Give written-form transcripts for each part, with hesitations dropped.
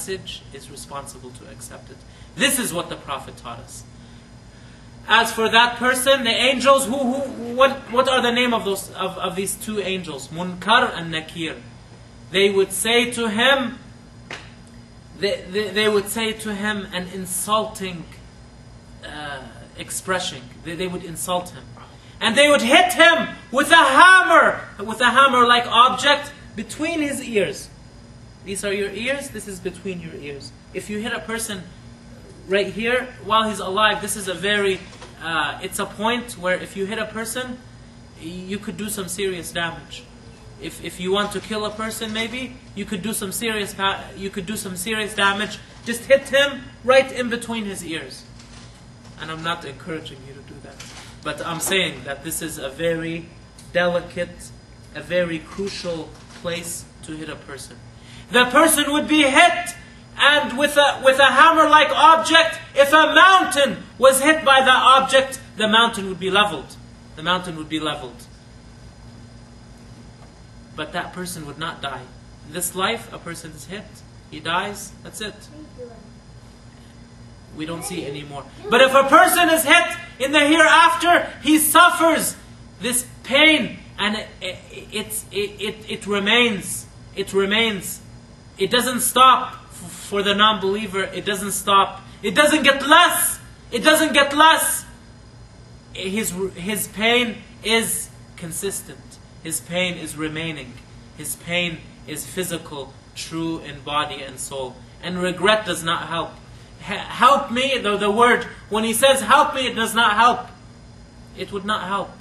message is responsible to accept it. This is what the Prophet taught us. As for that person, the angels, what are the name of these two angels? Munkar and Nakir. They would say to him, they would say to him an insulting expression. They would insult him. And they would hit him with a hammer-like object between his ears. These are your ears, this is between your ears. If you hit a person right here while he's alive, this is a very, it's a point where if you hit a person, you could do some serious damage. If you want to kill a person, maybe you could do some serious damage. Just hit him right in between his ears. And I'm not encouraging you to do that, but I'm saying that this is a very delicate, a very crucial place to hit a person. The person would be hit, and with a hammer-like object, if a mountain was hit by that object, the mountain would be leveled. The mountain would be leveled. But that person would not die. In this life, a person is hit, he dies, that's it. We don't see anymore. But if a person is hit in the hereafter, he suffers this pain, and it remains. It remains. It doesn't stop for the non-believer. It doesn't stop. It doesn't get less. It doesn't get less. His pain is consistent. His pain is remaining. His pain is physical, true in body and soul. And regret does not help. Help me, the word, when he says help me, it does not help. It would not help.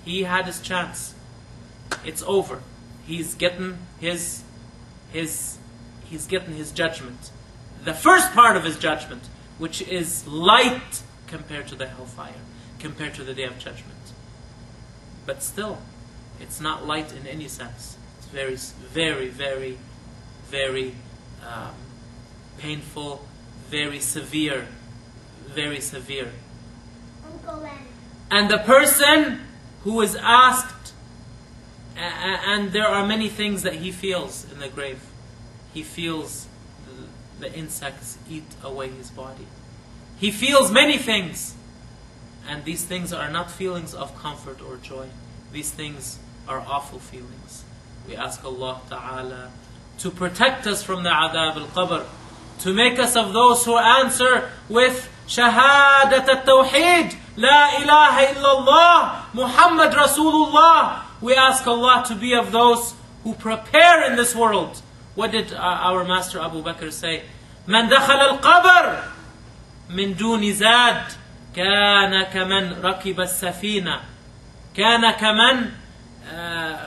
He had his chance. It's over. He's getting his judgment. The first part of his judgment, which is light compared to the hellfire, compared to the day of judgment. But still, it's not light in any sense. It's very, very, very, very painful, very severe, very severe. And the person who is asked, and there are many things that he feels in the grave. He feels the insects eat away his body. He feels many things. And these things are not feelings of comfort or joy. These things are awful feelings. We ask Allah Ta'ala to protect us from the adab al-qabr, to make us of those who answer with shahadat al-tawheed, la ilaha illallah, Muhammad Rasulullah. We ask Allah to be of those who prepare in this world. What did our master Abu Bakr say? من دخل القبر من دون زاد كان كمن ركب السفينة كان كمن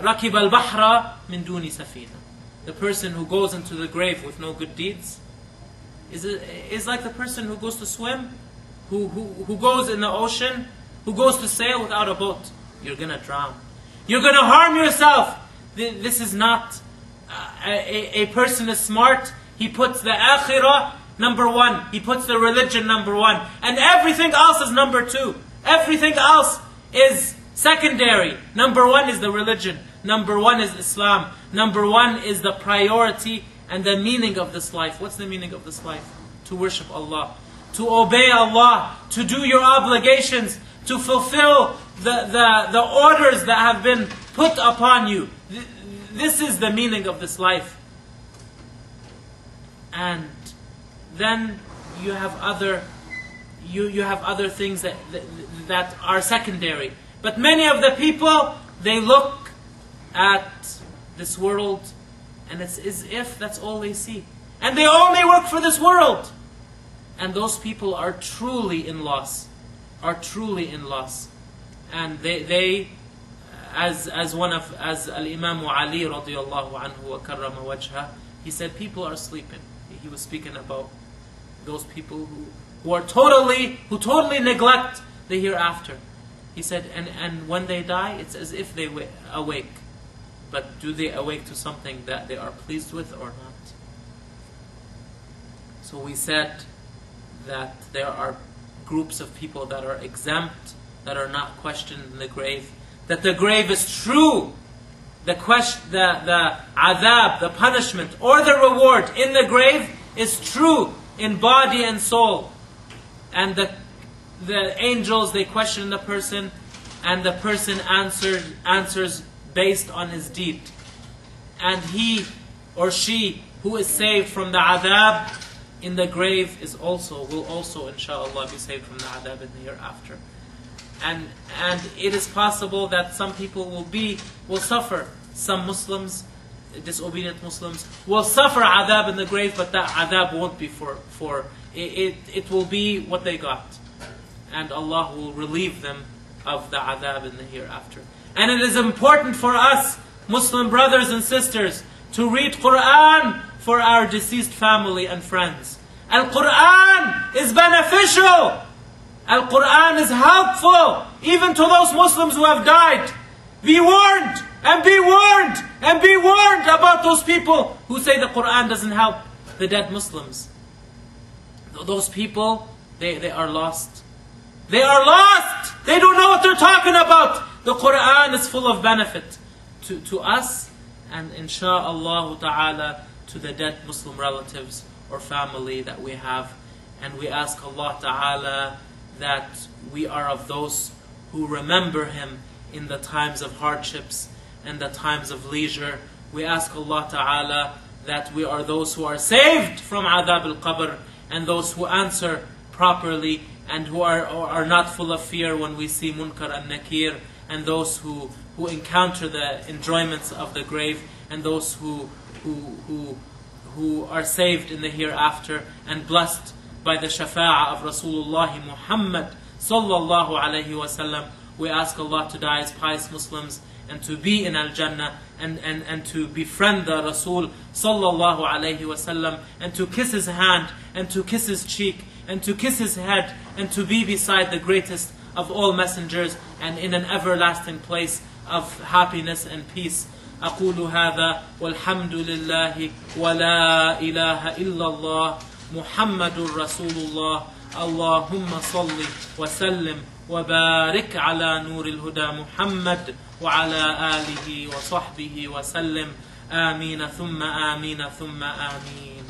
ركب البحر من دون سفينة. The person who goes into the grave with no good deeds is like the person who goes to swim, who goes in the ocean, who goes to sail without a boat. You're going to drown. You're going to harm yourself. This is not... A person is smart. He puts the akhirah number one. He puts the religion number one. And everything else is number two. Everything else is secondary. Number one is the religion. Number one is Islam. Number one is the priority and the meaning of this life. What's the meaning of this life? To worship Allah. To obey Allah. To do your obligations. To fulfill the orders that have been put upon you. This is the meaning of this life. And then you have other things that are secondary. But many of the people, they look at this world and it's as if that's all they see. And they only work for this world. And those people are truly in loss. Are truly in loss. And they as Al-Imam Ali radiyallahu anhu wa karrama wajha, he said people are sleeping. He was speaking about those people who totally neglect the hereafter. He said, and when they die, it's as if they awake. But do they awake to something that they are pleased with or not? So we said that there are groups of people that are exempt, that are not questioned in the grave. That the grave is true. The adab, the punishment, or the reward in the grave is true in body and soul. And the angels, they question the person, and the person answers based on his deed. And he or she who is saved from the adhab in the grave will also inshallah be saved from the adhab in the hereafter. And it is possible that some people will suffer. Some Muslims, disobedient Muslims, will suffer adhab in the grave, but that adhab won't be for it will be what they got. And Allah will relieve them of the adhab in the hereafter. And it is important for us, Muslim brothers and sisters, to read Quran for our deceased family and friends. Al-Quran is beneficial. Al-Quran is helpful, even to those Muslims who have died. Be warned, and be warned, and be warned about those people who say the Quran doesn't help the dead Muslims. Those people, they are lost. They are lost! They don't know what they're talking about. The Quran is full of benefit to us, and insha'Allah ta'ala to the dead Muslim relatives or family that we have. And we ask Allah ta'ala that we are of those who remember Him in the times of hardships and the times of leisure. We ask Allah ta'ala that we are those who are saved from adhab al-Qabr, and those who answer properly, and who are not full of fear when we see munkar and nakir, and those who encounter the enjoyments of the grave, and those who are saved in the hereafter and blessed by the shafa'ah of Rasulullah Muhammad sallallahu alayhi wasallam. We ask Allah to die as pious Muslims and to be in Al-Jannah, and to befriend the Rasul sallallahu alayhi wasallam, and to kiss his hand, and to kiss his cheek, and to kiss his head, and to be beside the greatest of all messengers, and in an everlasting place of happiness and peace. أقول هذا والحمد لله ولا إله إلا الله محمد رسول الله اللهم صل وسلم وبارك على نور الهدى محمد وعلى آله وصحبه وسلم آمين ثم آمين ثم آمين.